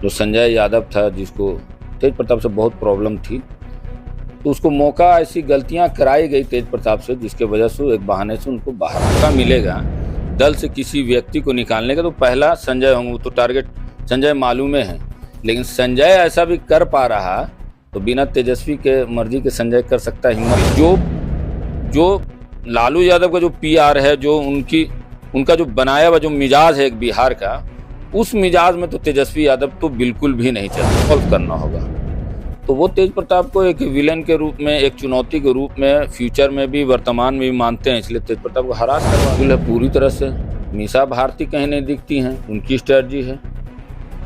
जो संजय यादव था, जिसको तेज प्रताप से बहुत प्रॉब्लम थी, तो उसको मौका, ऐसी गलतियां कराई गई तेज प्रताप से, जिसके वजह से एक बहाने से उनको बाहर मौका मिलेगा दल से किसी व्यक्ति को निकालने का, तो पहला संजय होंगे। तो टारगेट संजय मालूम है, लेकिन संजय ऐसा भी कर पा रहा तो बिना तेजस्वी के मर्जी के संजय कर सकता है हिम्मत। जो लालू यादव का जो पीआर है, जो उनका जो बनाया हुआ जो मिजाज है एक बिहार का, उस मिजाज में तो तेजस्वी यादव तो बिल्कुल भी नहीं चलता। सॉल्व करना होगा तो वो तेज प्रताप को एक विलेन के रूप में, एक चुनौती के रूप में फ्यूचर में भी, वर्तमान में भी मानते हैं, इसलिए तेज प्रताप को हरास करवा पूरी तरह से। मीसा भारती कहीं नहीं दिखती हैं, उनकी स्ट्रेटजी है।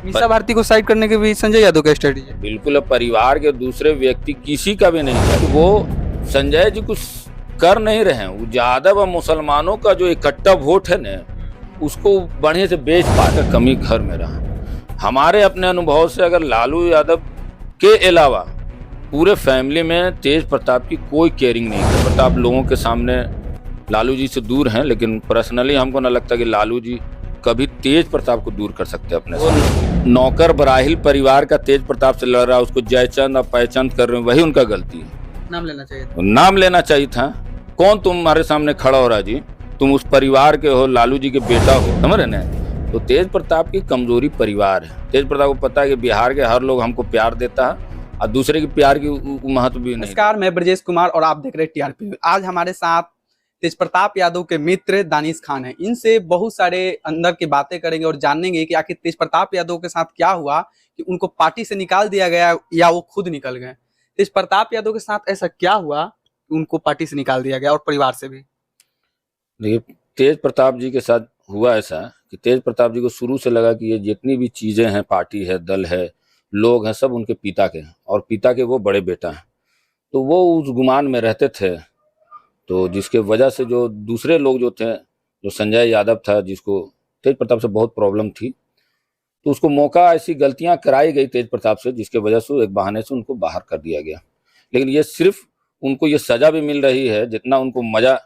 मीसा भारती को साइड करने की भी संजय यादव का स्ट्रेटजी है। बिल्कुल, अब परिवार के दूसरे व्यक्ति किसी का भी नहीं है। वो संजय जी कुछ कर नहीं रहे हैं, वो यादव और मुसलमानों का जो इकट्ठा वोट है ना, उसको बढ़िया से बेच पाकर कमी घर में रहा। हमारे अपने अनुभव से अगर लालू यादव के अलावा पूरे फैमिली में तेज प्रताप की कोई केयरिंग नहीं है। प्रताप लोगों के सामने लालू जी से दूर हैं, लेकिन पर्सनली हमको न लगता कि लालू जी कभी तेज प्रताप को दूर कर सकते हैं अपने से। नौकर बराहिल परिवार का तेज प्रताप से लड़ रहा है, उसको जयचंद और पहचंद कर रहे हैं, वही उनका गलती है। नाम लेना चाहिए था। नाम लेना चाहिए था। कौन तुम्हारे सामने खड़ा हो रहा जी? तुम उस परिवार के हो, लालू जी के बेटा हो, समझ रहे ना? तो तेज प्रताप की कमजोरी परिवार है। तेज प्रताप को पता है कि बिहार के हर लोग हमको प्यार देता है और दूसरे के प्यार की महत्व भी नहीं। नमस्कार, मैं ब्रजेश कुमार और आप देख रहे हैं टीआरपी। आज हमारे साथ तेज प्रताप यादव के मित्र दानिश खान हैं। इनसे बहुत सारे अंदर की बातें करेंगे और जानेंगे कि आखिर तेज प्रताप यादव के साथ क्या हुआ कि उनको पार्टी से निकाल दिया गया या वो खुद निकल गए। तेज प्रताप यादव के साथ ऐसा क्या हुआ कि उनको पार्टी से निकाल दिया गया और परिवार से भी? देखिए, तेज प्रताप जी के साथ हुआ ऐसा कि तेज प्रताप जी को शुरू से लगा कि ये जितनी भी चीजें हैं, पार्टी है, दल है, लोग हैं, सब उनके पिता के हैं और पिता के वो बड़े बेटा हैं। तो वो उस गुमान में रहते थे। तो जिसके वजह से जो दूसरे लोग जो थे, जो संजय यादव था, जिसको तेज प्रताप से बहुत प्रॉब्लम थी, तो उसको मौका, ऐसी गलतियां कराई गई तेज प्रताप से, जिसके वजह से एक बहाने से उनको बाहर कर दिया गया। लेकिन ये सिर्फ उनको ये सजा भी मिल रही है, जितना उनको मजा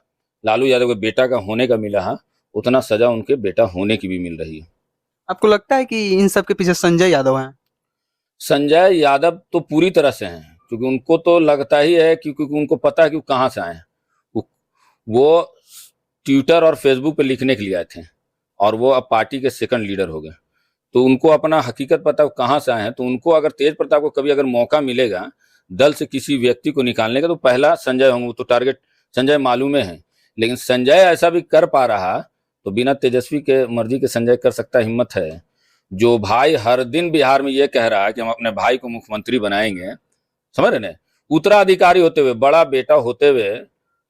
लालू यादव के बेटा का होने का मिला है, उतना सजा उनके बेटा होने की भी मिल रही है। आपको लगता है कि इन सब के पीछे संजय यादव हैं? संजय यादव तो पूरी तरह से हैं, क्योंकि उनको तो लगता ही है, क्योंकि उनको पता है कि वो कहाँ से आए हैं। वो ट्विटर और फेसबुक पे लिखने के लिए आए थे और वो अब पार्टी के सेकंड लीडर हो गए। तो उनको अपना हकीकत पता है कहाँ से आए हैं। तो उनको अगर तेज प्रताप को कभी अगर मौका मिलेगा दल से किसी व्यक्ति को निकालने का, तो पहला संजय होंगे। तो टारगेट संजय मालूम है, लेकिन संजय ऐसा भी कर पा रहा तो बिना तेजस्वी के मर्जी के संजय कर सकता है हिम्मत है। जो भाई हर दिन बिहार में ये कह रहा है कि हम अपने भाई को मुख्यमंत्री बनाएंगे, समझ रहे ना? उत्तराधिकारी होते हुए, बड़ा बेटा होते हुए,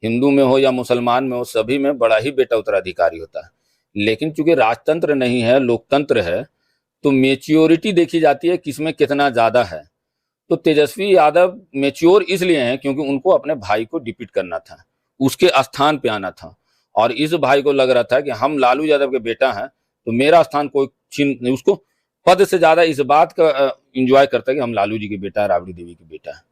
हिंदू में हो या मुसलमान में हो, सभी में बड़ा ही बेटा उत्तराधिकारी होता है। लेकिन चूंकि राजतंत्र नहीं है, लोकतंत्र है, तो मेच्योरिटी देखी जाती है किसमें कितना ज्यादा है। तो तेजस्वी यादव मेच्योर इसलिए हैं क्योंकि उनको अपने भाई को डिफीट करना था, उसके स्थान पे आना था। और इस भाई को लग रहा था कि हम लालू यादव के बेटा हैं, तो मेरा स्थान कोई छीन नहीं। उसको पद से ज्यादा इस बात का एंजॉय करता है कि हम लालू जी के बेटा है, राबड़ी देवी के बेटा है।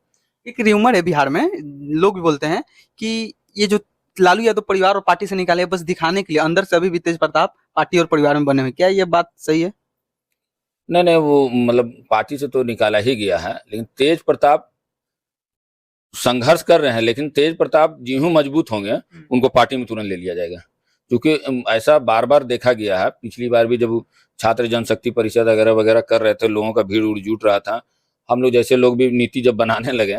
एक र्यूमर है बिहार में, लोग भी बोलते हैं कि ये जो लालू यादव परिवार और पार्टी से निकाले बस दिखाने के लिए, अंदर से अभी भी तेज प्रताप पार्टी और परिवार में बने हुए। क्या ये बात सही है? नहीं नहीं, वो मतलब पार्टी से तो निकाला ही गया है, लेकिन तेज प्रताप संघर्ष कर रहे हैं। लेकिन तेज प्रताप ज्यों मजबूत होंगे, उनको पार्टी में तुरंत ले लिया जाएगा। क्योंकि ऐसा बार बार देखा गया है। पिछली बार भी जब छात्र जनशक्ति परिषद वगैरह वगैरह कर रहे थे, लोगों का भीड़ उड़ जुट रहा था, हम लोग जैसे लोग भी नीति जब बनाने लगे,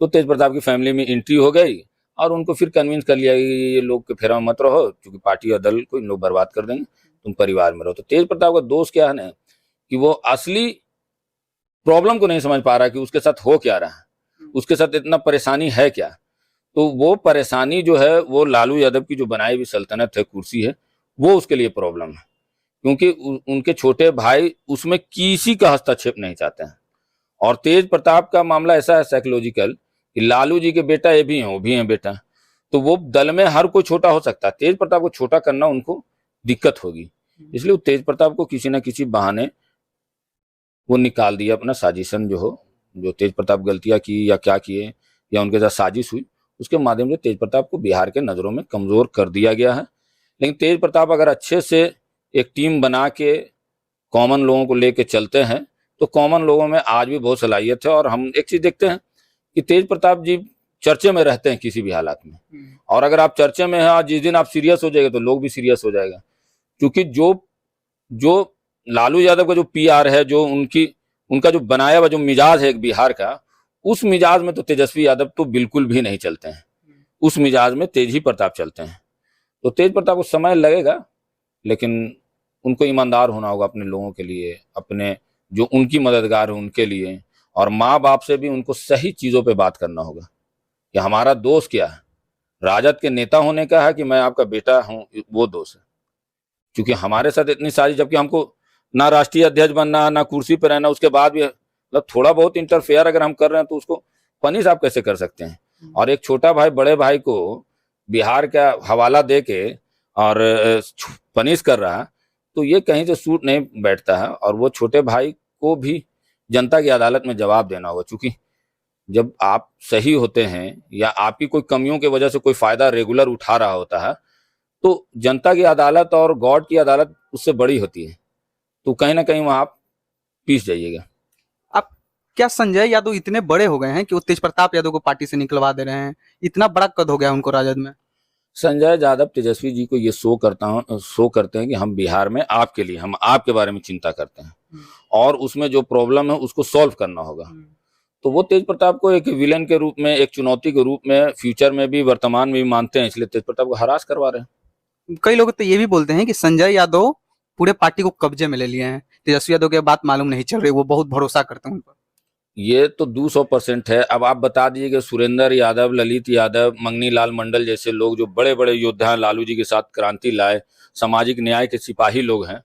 तो तेज प्रताप की फैमिली में एंट्री हो गई और उनको फिर कन्विंस कर लिया कि ये लोग के फेरा में मत रहो, क्योंकि पार्टी और दल को इन लोग बर्बाद कर देंगे, तुम परिवार में रहो। तो तेज प्रताप का दोष क्या है ना, कि वो असली प्रॉब्लम को नहीं समझ पा रहा कि उसके साथ हो क्या रहा है, उसके साथ इतना परेशानी है क्या। तो वो परेशानी जो है, वो लालू यादव की जो बनाई हुई सल्तनत है, कुर्सी है, वो उसके लिए प्रॉब्लम है। क्योंकि उनके छोटे भाई उसमें किसी का हस्तक्षेप नहीं चाहते हैं। और तेज प्रताप का मामला ऐसा है साइकोलॉजिकल, कि लालू जी के बेटा ये भी हैं, वो भी हैं बेटा। तो वो दल में हर कोई छोटा हो सकता है, तेज प्रताप को छोटा करना उनको दिक्कत होगी। इसलिए वो तेज प्रताप को किसी ना किसी बहाने वो निकाल दिया अपना। साजिशन जो हो, जो तेज प्रताप गलतियां की या क्या किए या उनके साथ साजिश हुई, उसके माध्यम से तेज प्रताप को बिहार के नजरों में कमजोर कर दिया गया है। लेकिन तेज प्रताप अगर अच्छे से एक टीम बना के कॉमन लोगों को लेके चलते हैं, तो कॉमन लोगों में आज भी बहुत सलाहियत है। और हम एक चीज देखते हैं कि तेज प्रताप जी चर्चे में रहते हैं किसी भी हालात में, और अगर आप चर्चे में हैं और जिस दिन आप सीरियस हो जाएगा तो लोग भी सीरियस हो जाएगा। क्योंकि जो जो लालू यादव का जो पीआर है, जो उनका जो बनाया हुआ जो मिजाज है एक बिहार का, उस मिजाज में तो तेजस्वी यादव तो बिल्कुल भी नहीं चलते हैं। उस मिजाज में तेज ही प्रताप चलते हैं। तो तेज प्रताप को समय लगेगा, लेकिन उनको ईमानदार होना होगा अपने लोगों के लिए, अपने जो उनकी मददगार है उनके लिए, और माँ बाप से भी उनको सही चीजों पे बात करना होगा कि हमारा दोष क्या है। राजद के नेता होने का है कि मैं आपका बेटा हूं, वो दोष है। क्योंकि हमारे साथ इतनी सारी, जबकि हमको ना राष्ट्रीय अध्यक्ष बनना, ना कुर्सी पर रहना, उसके बाद भी मतलब थोड़ा बहुत इंटरफेयर अगर हम कर रहे हैं तो उसको पनिश आप कैसे कर सकते हैं। और एक छोटा भाई बड़े भाई को बिहार का हवाला दे के और पनिश कर रहा है, तो ये कहीं से सूट नहीं बैठता है। और वो छोटे भाई को भी जनता की अदालत में जवाब देना होगा। चूंकि जब आप सही होते हैं या आपकी कोई कमियों की वजह से कोई फायदा रेगुलर उठा रहा होता है, तो जनता की अदालत और गॉड की अदालत उससे बड़ी होती है। तो कहीं ना कहीं वहां आप पीस जाइएगा। आप क्या संजय यादव इतने बड़े हो गए हैं कि वो तेज प्रताप यादव को पार्टी से निकलवा दे रहे हैं? इतना बड़ा कद हो गया उनको राजद में। संजय यादव तेजस्वी जी को ये शो करते हैं कि हम बिहार में आपके लिए, हम आपके बारे में चिंता करते हैं, और उसमें जो प्रॉब्लम है उसको सॉल्व करना होगा। तो वो तेज प्रताप को एक विलेन के रूप में, एक चुनौती के रूप में फ्यूचर में भी वर्तमान में भी मानते हैं, इसलिए तेज प्रताप को हरास करवा रहे हैं। कई लोग तो ये भी बोलते हैं कि संजय यादव पूरे पार्टी को कब्जे में ले लिए हैं, तेजस्वी यादव की बात मालूम नहीं चल रही, वो बहुत भरोसा करते हैं उन पर। ये तो 200% है। अब आप बता दीजिए कि सुरेंद्र यादव, ललित यादव, मंगनी लाल मंडल जैसे लोग जो बड़े बड़े योद्धा हैं, लालू जी के साथ क्रांति लाए, सामाजिक न्याय के सिपाही लोग हैं,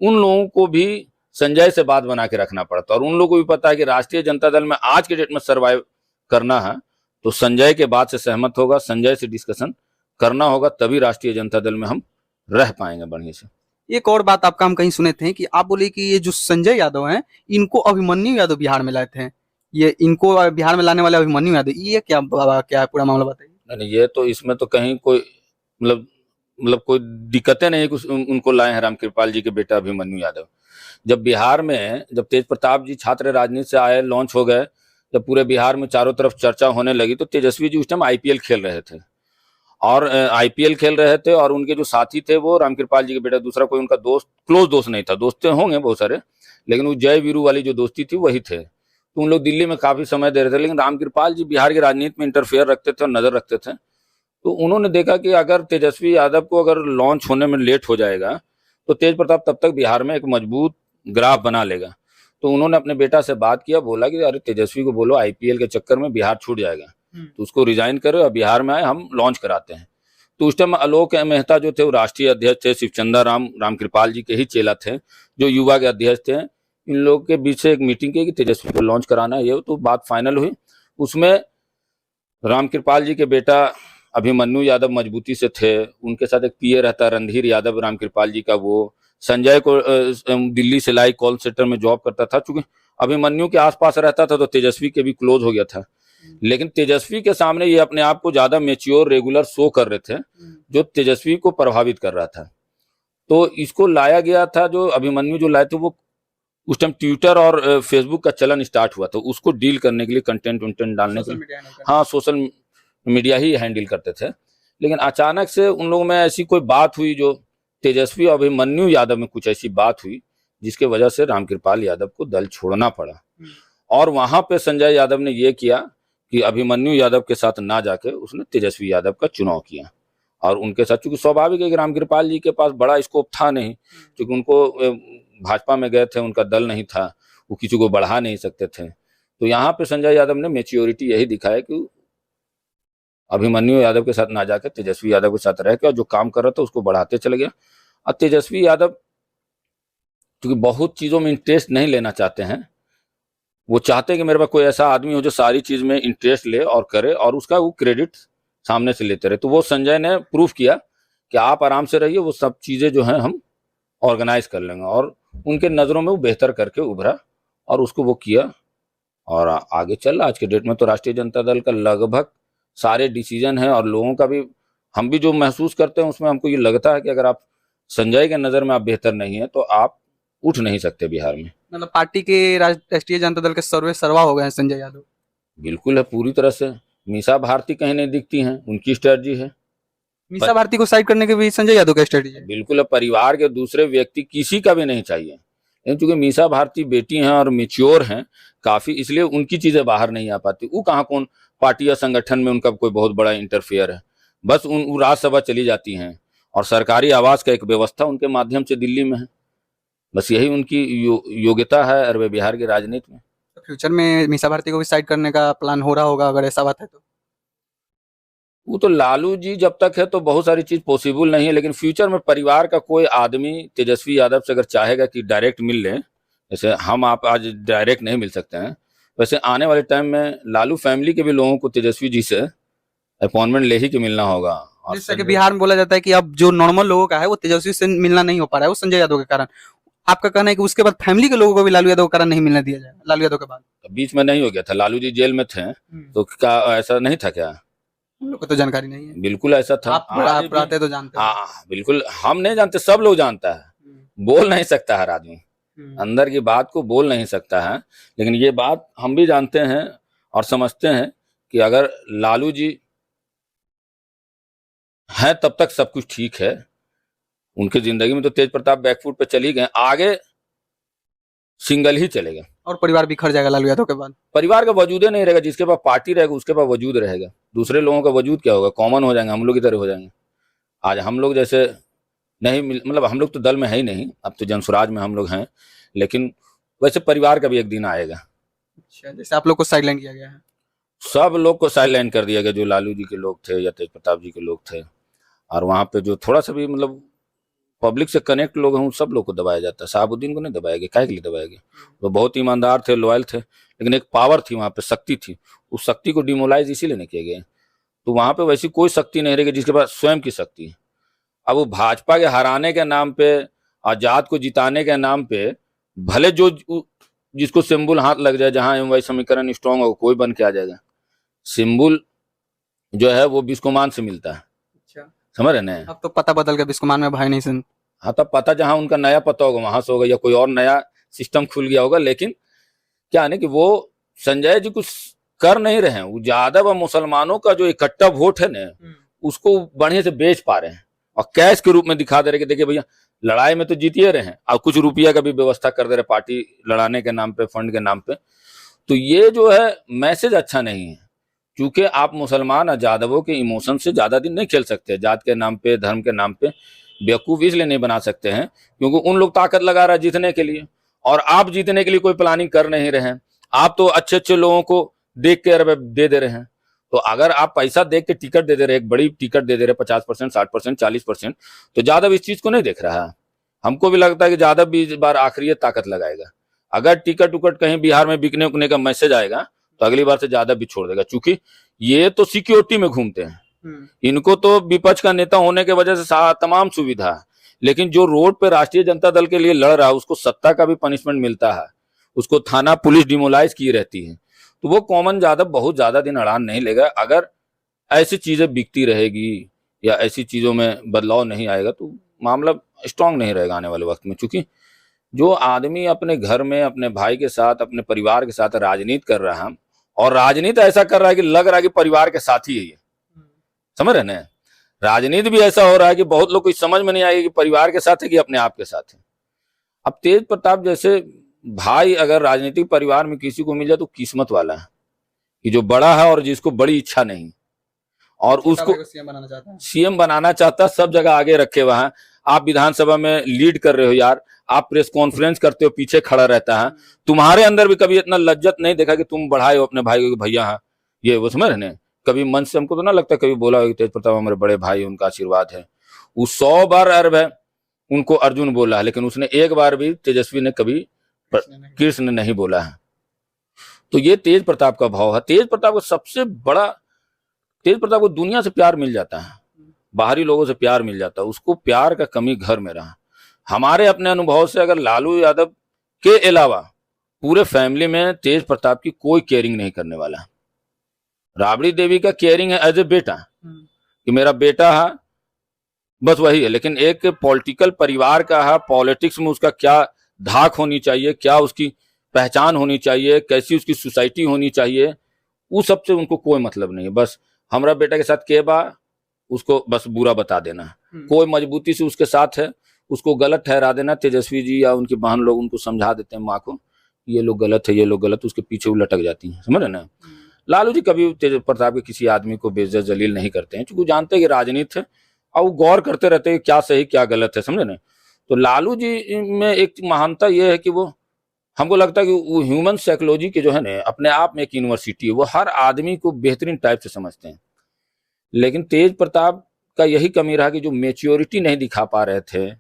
उन लोगों को भी संजय से बात बना के रखना पड़ता है। और उन लोगों को भी पता है कि राष्ट्रीय जनता दल में आज के डेट में सर्वाइव करना है तो संजय के बात से सहमत होगा, संजय से डिस्कशन करना होगा, तभी राष्ट्रीय जनता दल में हम रह पाएंगे बढ़िया से। एक और बात आपका हम कहीं सुने थे कि आप बोले कि ये जो संजय यादव हैं, इनको अभिमन्यु यादव बिहार में लाए थे। ये इनको बिहार में लाने वाले अभिमन्यु यादव, ये क्या क्या पूरा मामला बताइए। नहीं, ये तो इसमें तो कहीं कोई मतलब कोई दिक्कतें नहीं कि उनको लाए हैं रामकृपाल जी के बेटा अभिमन्यु यादव। जब बिहार में, जब तेज प्रताप जी छात्र राजनीति से आए, लॉन्च हो गए, जब पूरे बिहार में चारों तरफ चर्चा होने लगी, तो तेजस्वी जी उस टाइम आईपीएल खेल रहे थे। और आईपीएल खेल रहे थे, और उनके जो साथी थे वो रामकृपाल जी के बेटा, दूसरा कोई उनका दोस्त, क्लोज दोस्त नहीं था। दोस्त होंगे बहुत सारे, लेकिन वो जय वीरू वाली जो दोस्ती थी वही थे। तो उन लोग दिल्ली में काफी समय दे रहे थे, लेकिन रामकृपाल जी बिहार की राजनीति में इंटरफेयर रखते थे और नजर रखते थे। तो उन्होंने देखा कि अगर तेजस्वी यादव को अगर लॉन्च होने में लेट हो जाएगा तो तेज प्रताप तब तक बिहार में एक मजबूत ग्राफ बना लेगा। तो उन्होंने अपने बेटा से बात किया, बोला कि अरे तेजस्वी को बोलो आईपीएल के चक्कर में बिहार छूट जाएगा, तो उसको रिजाइन करो और बिहार में आए, हम लॉन्च कराते हैं। तो उस टाइम आलोक मेहता जो थे वो राष्ट्रीय अध्यक्ष थे, शिवचंद्र रामकृपाल जी के ही चेला थे जो युवा के अध्यक्ष थे। इन लोगों के बीच से एक मीटिंग की कि तेजस्वी को लॉन्च कराना है, ये तो बात फाइनल हुई। उसमें रामकृपाल जी के बेटा अभिमन्यु यादव मजबूती से थे, उनके साथ एक पीए रहता रणधीर यादव रामकृपाल जी का, वो संजय को दिल्ली से लाई कॉल सेंटर में जॉब करता था। चूंकि अभिमन्यु के आसपास रहता था तो तेजस्वी के भी क्लोज हो गया था, लेकिन तेजस्वी के सामने ये अपने आप को ज्यादा मेच्योर रेगुलर शो कर रहे थे, जो तेजस्वी को प्रभावित कर रहा था। तो इसको लाया गया था, जो अभिमन्यु जो लाए थे वो उस टाइम ट्विटर और फेसबुक का चलन स्टार्ट हुआ, तो उसको डील करने के लिए कंटेंट डालने के लिए, हाँ, सोशल मीडिया ही हैंडल करते थे। लेकिन अचानक से उन लोगों में ऐसी कोई बात हुई, जो तेजस्वी और अभिमन्यु यादव में कुछ ऐसी बात हुई जिसके वजह से रामकृपाल यादव को दल छोड़ना पड़ा। और वहां पे संजय यादव ने यह किया कि अभिमन्यु यादव के साथ ना जाके उसने तेजस्वी यादव का चुनाव किया। और उनके साथ, चूंकि स्वाभाविक है कि रामकृपाल जी के पास बड़ा स्कोप था नहीं, क्योंकि उनको भाजपा में गए थे, उनका दल नहीं था, वो किसी को बढ़ा नहीं सकते थे। तो यहाँ पे संजय यादव ने मेच्योरिटी यही दिखाया कि अभिमन्यु यादव के साथ ना जाकर तेजस्वी यादव के साथ रह के और जो काम कर रहा था उसको बढ़ाते चले गया। और तेजस्वी यादव क्योंकि बहुत चीजों में इंटरेस्ट नहीं लेना चाहते हैं, वो चाहते हैं कि मेरे पास कोई ऐसा आदमी हो जो सारी चीज में इंटरेस्ट ले और करे और उसका वो क्रेडिट सामने से लेते रहे। तो वो संजय ने प्रूफ किया कि आप आराम से रहिए, वो सब चीजें जो हैं हम ऑर्गेनाइज कर लेंगे। और उनके नजरों में वो बेहतर करके उभरा और उसको वो किया और आगे चल रहा। आज के डेट में तो राष्ट्रीय जनता दल का लगभग सारे डिसीजन है, और लोगों का भी, हम भी जो महसूस करते हैं उसमें हमको ये लगता है कि अगर आप संजय के नज़र में आप बेहतर नहीं है तो आप उठ नहीं सकते बिहार में। मतलब पार्टी के राष्ट्रीय जनता दल के सर्वे सर्वा हो गए हैं संजय यादव। बिल्कुल है, पूरी तरह से। मीसा भारती कहीं नहीं दिखती हैं, उनकी स्ट्रेटजी है। मीसा भारती को साइड करने के भी संजय यादव का स्ट्रेटजी है। बिल्कुल है, परिवार के दूसरे व्यक्ति किसी का भी नहीं चाहिए, लेकिन चूंकि मीसा भारती बेटी हैं और मेच्योर हैं काफी, इसलिए उनकी चीजें बाहर नहीं आ पाती। वो कहाँ कौन पार्टी या संगठन में उनका कोई बहुत बड़ा इंटरफेयर है। बस वो राज्यसभा चली जाती हैं और सरकारी आवास का एक व्यवस्था उनके माध्यम से दिल्ली में है। बस यही उनकी योग्यता है अरबे बिहार की राजनीति में। फ्यूचर में मीसा भारती को भी साइड करने का प्लान हो रहा होगा अगर ऐसा बात है तो। वो तो लालू जी जब तक है तो बहुत सारी चीज पॉसिबल नहीं है, लेकिन फ्यूचर में परिवार का कोई आदमी तेजस्वी यादव से अगर चाहेगा कि डायरेक्ट मिल लें, जैसे हम आप आज डायरेक्ट नहीं मिल सकते हैं, वैसे आने वाले टाइम में लालू फैमिली के भी लोगों को तेजस्वी जी से अपॉइंटमेंट ले ही के मिलना होगा। और जैसा कि बिहार में बोला जाता है कि अब जो नॉर्मल लोगों का है वो तेजस्वी से मिलना नहीं हो पा रहा है वो संजय यादव के कारण। आपका कहना है कि उसके बाद फैमिली के लोगों को भी लालू यादव के कारण नहीं मिलने दिया जाएगा लालू यादव के बाद? बीच में नहीं हो गया था, लालू जी जेल में थे तो क्या ऐसा नहीं था क्या? हम लोग को तो जानकारी नहीं है। बिल्कुल ऐसा था। आप रहते तो जानते हो। हाँ बिल्कुल, हम नहीं जानते, सब लोग जानता है। बोल नहीं सकता हर आदमी, अंदर की बात को बोल नहीं सकता है, लेकिन ये बात हम भी जानते हैं और समझते हैं कि अगर लालू जी हैं तब तक सब कुछ ठीक है। उनकी जिंदगी में तो तेज प्रताप बैकफुट पे चली गए, आगे सिंगल ही चलेगा और परिवार बिखर जाएगा लालू यादव के बाद। परिवार का वजूद नहीं रहेगा, जिसके पास पार्टी रहेगा उसके पास वजूद रहेगा। दूसरे लोगों का वजूद क्या होगा? कॉमन हो जाएंगे, हम लोग की तरह हो जाएंगे। आज हम लोग जैसे नहीं मतलब हम लोग तो दल में है ही नहीं, अब तो जनसुराज में हम लोग हैं, लेकिन वैसे परिवार का भी एक दिन आएगा। अच्छा, जैसे आप लोग को साइडलाइन किया गया है। सब लोग को साइडलाइन कर दिया गया, जो लालू जी के लोग थे या तेज प्रताप जी के लोग थे, और वहां पे जो थोड़ा सा भी मतलब पब्लिक से कनेक्ट लोग हैं उन सब लोग को दबाया जाता है। साहबुद्दीन को नहीं दबाया गया, काहे के लिए दबाया गया? वो बहुत ईमानदार थे, लॉयल थे, लेकिन एक पावर थी वहां पे, शक्ति थी, उस शक्ति को डिमोलाइज इसीलिए नहीं किया गया। तो वहां पे वैसी कोई शक्ति नहीं रहेगी जिसके पास स्वयं की शक्ति है। अब वो भाजपा के हराने के नाम पे, आजाद को जिताने के नाम पे, भले जो जिसको सिंबल हाथ लग जाए, जहां एम वाई समीकरण स्ट्रांग हो, कोई बन के आ जाएगा। सिंबल जो है वो बिस्कोमान से मिलता है। अच्छा, समझ रहे ना? अब तो पता बदल के बिस्कोमान में भाई नहीं सुन। हाँ, तब पता जहां उनका नया पता होगा वहां से होगा, या कोई और नया सिस्टम खुल गया होगा। लेकिन क्या है कि वो संजय जी कुछ कर नहीं रहे हैं। वो यादव और मुसलमानों का जो इकट्ठा वोट है ना, उसको बढ़िया से बेच पा रहे हैं और कैश के रूप में दिखा दे रहे कि देखिए भैया लड़ाई में तो जीतिए रहे हैं, और कुछ रुपया का भी व्यवस्था कर दे रहे पार्टी लड़ाने के नाम पे, फंड के नाम पे। तो ये जो है मैसेज अच्छा नहीं है, क्योंकि आप मुसलमान और यादवों के इमोशन से ज्यादा दिन नहीं खेल सकते। जात के नाम पे, धर्म के नाम पे बेवकूफ इसलिए नहीं बना सकते हैं क्योंकि उन लोग ताकत लगा रहा है जीतने के लिए, और आप जीतने के लिए कोई प्लानिंग कर नहीं रहे हैं। आप तो अच्छे अच्छे लोगों को देख के दे दे रहे हैं। तो अगर आप पैसा देख के टिकट दे दे रहे, एक बड़ी टिकट दे दे रहे 50%, 60%, 40%, तो यादव इस चीज को नहीं देख रहा है। हमको भी लगता है कि यादव भी इस बार आखिरी ताकत लगाएगा। अगर टिकट उकट कहीं बिहार में बिकने उकने का मैसेज आएगा तो अगली बार से यादव भी छोड़ देगा, क्योंकि ये तो सिक्योरिटी में घूमते हैं। इनको तो विपक्ष का नेता होने की वजह से तमाम सुविधा है, लेकिन जो रोड पे राष्ट्रीय जनता दल के लिए लड़ रहा है उसको सत्ता का भी पनिशमेंट मिलता है, उसको थाना पुलिस डिमोलाइज की रहती है। तो वो कॉमन यादव बहुत ज्यादा दिन अड़ान नहीं लेगा। अगर ऐसी चीजें बिकती रहेगी या ऐसी चीजों में बदलाव नहीं आएगा तो मामला स्ट्रांग नहीं रहेगा आने वाले वक्त में। क्योंकि जो आदमी अपने घर में अपने भाई के साथ, अपने परिवार के साथ राजनीति कर रहा है, और राजनीति ऐसा कर रहा है कि लग रहा है कि परिवार के साथ ही है ये, समझ रहे ना? राजनीति भी ऐसा हो रहा है कि बहुत लोग को समझ में नहीं आएगी कि परिवार के साथ है कि अपने आप के साथ है। अब तेज प्रताप जैसे भाई अगर राजनीतिक परिवार में किसी को मिल जाए तो किस्मत वाला है, कि जो बड़ा है और जिसको बड़ी इच्छा नहीं, और उसको सीएम बनाना चाहता, सब जगह आगे रखे वहां। आप विधानसभा में लीड कर रहे हो यार, आप प्रेस कॉन्फ्रेंस करते हो, पीछे खड़ा रहता है। तुम्हारे अंदर भी कभी इतना लज्जत नहीं देखा कि तुम बढ़ाए हो अपने भाई को, भैया हाँ ये वो, समझ रहे? कभी मन से हमको तो ना लगता कभी बोला हो कि तेज प्रताप हमारे बड़े भाई, उनका आशीर्वाद है। वो 100 बार अरब है उनको अर्जुन बोला है, लेकिन उसने एक बार भी तेजस्वी ने कभी कृष्ण नहीं बोला है। तो ये तेज प्रताप का भाव है। तेज प्रताप को सबसे बड़ा, तेज प्रताप को दुनिया से प्यार मिल जाता है, बाहरी लोगों से प्यार मिल जाता है, उसको प्यार का कमी घर में रहा। हमारे अपने अनुभव से अगर लालू यादव के अलावा पूरे फैमिली में तेज प्रताप की कोई केयरिंग नहीं करने वाला। राबड़ी देवी का केयरिंग है एज ए बेटा, कि मेरा बेटा है, बस वही है। लेकिन एक पॉलिटिकल परिवार का है, पॉलिटिक्स में उसका क्या धाक होनी चाहिए, क्या उसकी पहचान होनी चाहिए, कैसी उसकी सोसाइटी होनी चाहिए, वो सब से उनको कोई मतलब नहीं है। बस हमारा बेटा के साथ के बा, उसको बस बुरा बता देना, कोई मजबूती से उसके साथ है उसको गलत ठहरा देना। तेजस्वी जी या उनकी बहन लोग उनको समझा देते हैं माँ को, ये लोग गलत है, ये लोग गलत, उसके पीछे वो लटक जाती हैं, समझ रहे ना। लालू जी कभी तेज प्रताप के किसी आदमी को बेइज्जत जलील नहीं करते हैं, क्योंकि जानते हैं कि राजनीति है और वो गौर करते रहते हैं क्या सही क्या गलत है, समझे ना। तो लालू जी में एक महानता ये है कि वो, हमको लगता है कि वो ह्यूमन साइकोलॉजी के जो है ना अपने आप में एक यूनिवर्सिटी है, वो हर आदमी को बेहतरीन टाइप से समझते हैं। लेकिन तेज प्रताप का यही कमी रहा कि जो मेच्योरिटी नहीं दिखा पा रहे थे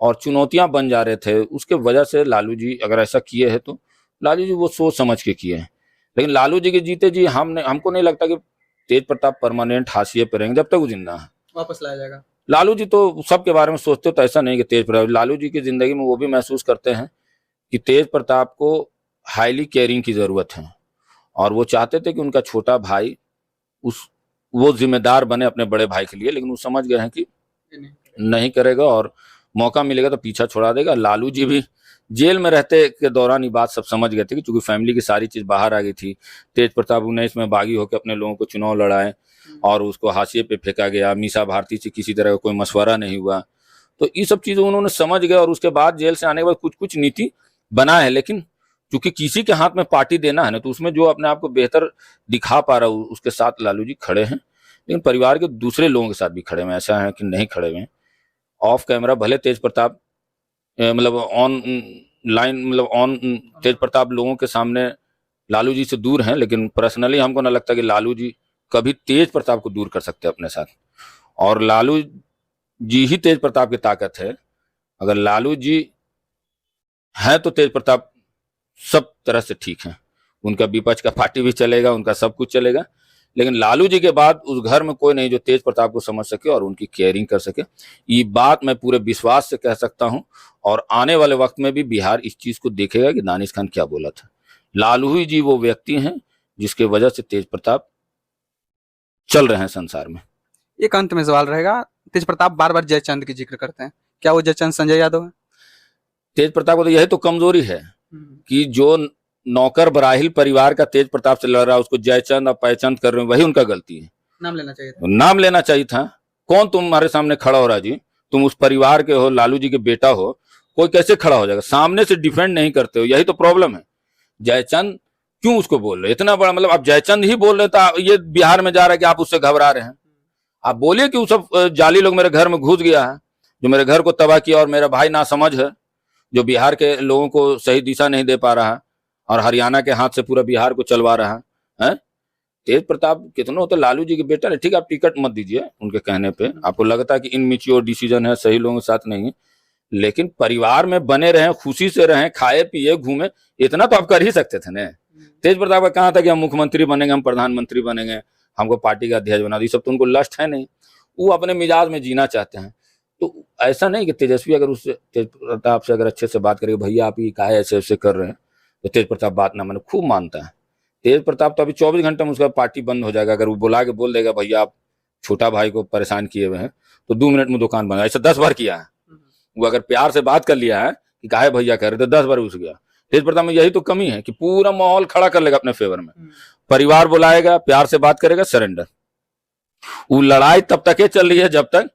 और चुनौतियां बन जा रहे थे, उसके वजह से लालू जी अगर ऐसा किए हैं तो लालू जी वो सोच समझ के किए हैं। लेकिन लालू जी के जीते जी हमको नहीं लगता कि तेज प्रताप परमानेंट हाशिए पे रहेंगे जब तक वो जिंदा है। वापस लाया जाएगा। लालू जी तो सबके बारे में सोचते हो, तो ऐसा नहीं कि तेज प्रताप, लालू जी की जिंदगी में वो भी महसूस करते हैं कि तेज प्रताप को हाईली केयरिंग की जरूरत है, और वो चाहते थे कि उनका छोटा भाई वो जिम्मेदार बने अपने बड़े भाई के लिए, लेकिन वो समझ गए हैं कि नहीं करेगा और मौका मिलेगा तो पीछा छोड़ा देगा। लालू जी भी जेल में रहते के दौरान ये बात सब समझ गए थे कि चूंकि फैमिली की सारी चीज बाहर आ गई थी, तेज प्रताप 19 में बागी होकर अपने लोगों को चुनाव लड़ाए और उसको हाशिए पे फेंका गया, मीसा भारती से किसी तरह का कोई मशवरा नहीं हुआ, तो ये सब चीजें उन्होंने समझ गए और उसके बाद जेल से आने के बाद कुछ कुछ नीति बना है। लेकिन क्योंकि किसी के हाथ में पार्टी देना है ना, तो उसमें जो अपने आप को बेहतर दिखा पा रहा है उसके साथ लालू जी खड़े हैं। लेकिन परिवार के दूसरे लोगों के साथ भी खड़े हैं, ऐसा है कि नहीं खड़े हुए हैं। ऑफ कैमरा भले तेज प्रताप मतलब ऑन लाइन मतलब ऑन तेज प्रताप लोगों के सामने लालू जी से दूर हैं, लेकिन पर्सनली हमको ना लगता कि लालू जी कभी तेज प्रताप को दूर कर सकते हैं अपने साथ। और लालू जी ही तेज प्रताप की ताकत है। अगर लालू जी हैं तो तेज प्रताप सब तरह से ठीक है, उनका विपक्ष का पार्टी भी चलेगा, उनका सब कुछ चलेगा। लेकिन लालू जी के बाद उस घर में कोई नहीं जो तेज प्रताप को समझ सके और उनकी केयरिंग कर सके। ये बात मैं पूरे विश्वास से कह सकता हूं, और आने वाले वक्त में भी बिहार इस चीज को देखेगा कि दानिश खान क्या बोला था। लालू ही जी वो व्यक्ति हैं जिसके वजह से तेज प्रताप चल रहे हैं संसार में। एक अंत में सवाल रहेगा, तेज प्रताप बार बार जयचंद की जिक्र करते हैं, क्या वो जयचंद संजय यादव है? तेज प्रताप को तो यही तो कमजोरी है कि जो नौकर बराहिल परिवार का तेज प्रताप से लड़ रहा है उसको जयचंद और पहचंद कर रहे हैं, वही उनका गलती है। नाम लेना चाहिए था। नाम लेना चाहिए था। कौन तुम्हारे सामने खड़ा हो रहा जी? तुम उस परिवार के हो, लालू जी के बेटा हो, कोई कैसे खड़ा हो जाएगा? सामने से डिफेंड नहीं करते हो, यही तो प्रॉब्लम है। जयचंद क्यों उसको बोल रहे? इतना बड़ा मतलब आप जयचंद ही बोल रहे तो ये बिहार में जा रहा है कि आप उससे घबरा रहे हैं? आप बोलिए कि वो सब जाली लोग मेरे घर में घुस गया है, जो मेरे घर को तबाह किया, और मेरा भाई नासमझ है जो बिहार के लोगों को सही दिशा नहीं दे पा रहा और हरियाणा के हाथ से पूरा बिहार को चलवा रहा है। तेज प्रताप कितनों तो लालू जी के बेटा ने, ठीक है आप टिकट मत दीजिए उनके कहने पे, आपको लगता है कि इनमेच्योर डिसीजन है, सही लोगों के साथ नहीं है, लेकिन परिवार में बने रहें, खुशी से रहें, खाए पिए घूमे, इतना तो आप कर ही सकते थे ना। तेज प्रताप का कहा था कि हम मुख्यमंत्री बनेंगे, हम प्रधानमंत्री बनेंगे, हमको पार्टी का अध्यक्ष बना दो, ये सब तो उनको लस्ट है नहीं, वो अपने मिजाज में जीना चाहते हैं। तो ऐसा नहीं कि तेजस्वी अगर उससे तेज प्रताप से अगर अच्छे से बात करेगा, भैया आप ये काहे ऐसे ऐसे कर रहे हैं, तो तेज प्रताप बात ना माने, खूब मानता है। तेज प्रताप तो अभी 24 घंटे में उसका पार्टी बंद हो जाएगा, अगर वो बुला के बोल देगा भैया आप छोटा भाई को परेशान किए हुए हैं, तो 2 मिनट में दुकान बंद। ऐसा 10 बार किया है वो, अगर प्यार से बात कर लिया है कि काहे भैया कह रहे, तो 10 बार घुस गया। तेज प्रताप में यही तो कमी है कि पूरा माहौल खड़ा कर लेगा अपने फेवर में, परिवार बुलाएगा, प्यार से बात करेगा, सरेंडर। वो लड़ाई तब तक चल रही है जब तक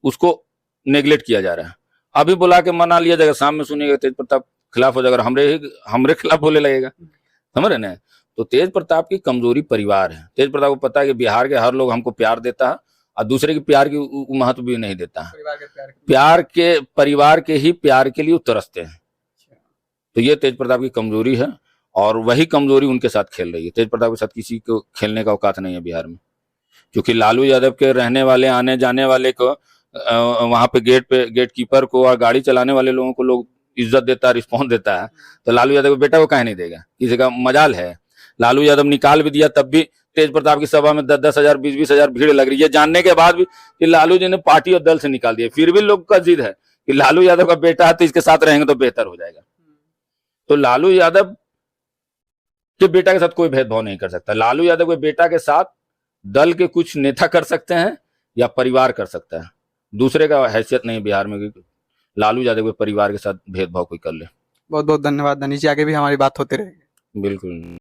उसको नेग्लेक्ट किया जा रहा है। अभी बुला के मना लिया जाएगा, सामने सुनिएगा तेज प्रताप खिलाफ हो जाएगा, हमरे खिलाफ बोले लगेगा, समझ रहे ना। तो तेज प्रताप की कमजोरी परिवार है। तेज प्रताप को पता है कि बिहार के हर लोग हमको प्यार देता है और दूसरे के प्यार की महत्व भी नहीं देता है। परिवार के ही प्यार के लिए तरसते हैं। तो ये तेज प्रताप की कमजोरी है, और वही कमजोरी उनके साथ खेल रही है। तेज प्रताप के साथ किसी को खेलने का औकात नहीं है बिहार में, क्योंकि लालू यादव के रहने वाले, आने जाने वाले को, वहां पे गेट कीपर को और गाड़ी चलाने वाले लोगों को लोग इज्जत देता है, रिस्पॉन्स देता है। तो लालू यादव के बेटा को काहे नहीं देगा? किसी का मजाल है? लालू यादव निकाल भी दिया तब भी तेज प्रताप की सभा में 10-10 हजार 20-20 हजार भीड़ लग रही है, जानने के बाद भी कि लालू जी ने पार्टी और दल से निकाल दिया, फिर भी लोग का जिद है कि लालू यादव का बेटा है तो इसके साथ रहेंगे तो बेहतर हो जाएगा। तो लालू यादव के बेटा के साथ कोई भेदभाव नहीं कर सकता। लालू यादव के बेटा के साथ दल के कुछ नेता कर सकते हैं या परिवार कर सकता है, दूसरे का हैसियत नहीं बिहार में कि लालू यादव के परिवार के साथ भेदभाव कोई कर ले। बहुत बहुत धन्यवाद दानिश जी, आगे भी हमारी बात होती रहेगी। बिल्कुल।